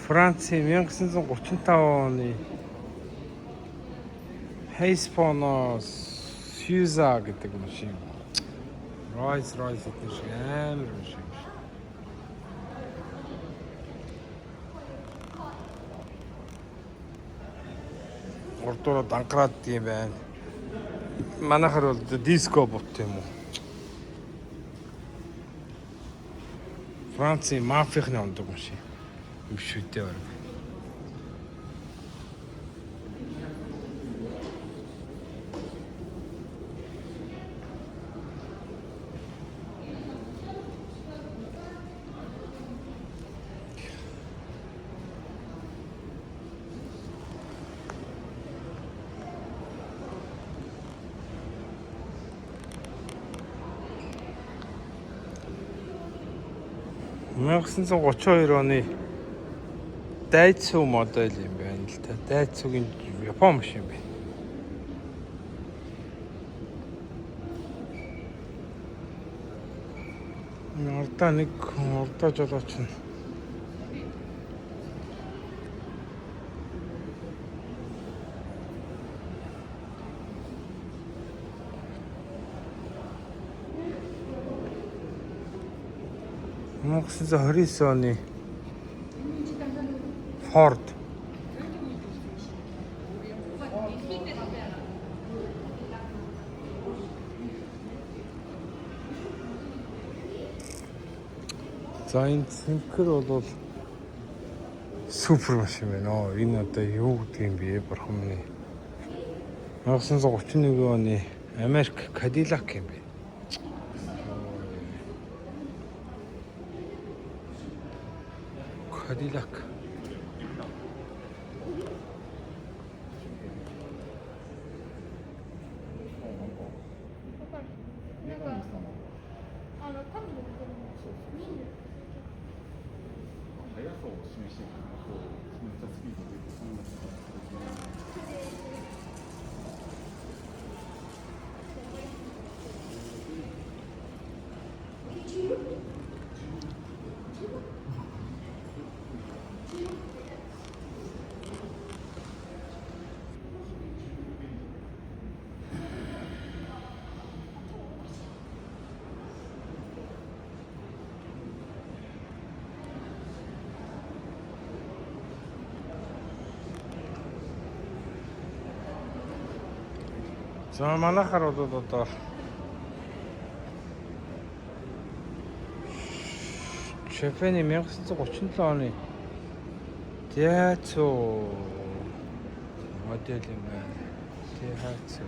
Францын 1935 оны Heisphonos Suza гэдэг машин. Rolls-Royce гэдэг шиг амар машин. Урдуур дангараад юм байна. Манайхаар бол диско бот юм уу? Францын мафияхны ондог машин. Юм шүү дээ баг. (1932 оны Daihatsu модель юм байна л та. Daihatsu-гийн Япон машин байна. Урдаа нэг урдаа жолооч нь. (1929 оны Ford за энэ цэнхэр бол супер машин байна. Энэ одоо юу гэдэг юм бэ? Бурхан минь. 1931 оны Америк Cadillac юм бэ. Cadillac. За манайхаар бол одоо Шефэний 1937 оны Daihatsu модель юм байна. Daihatsu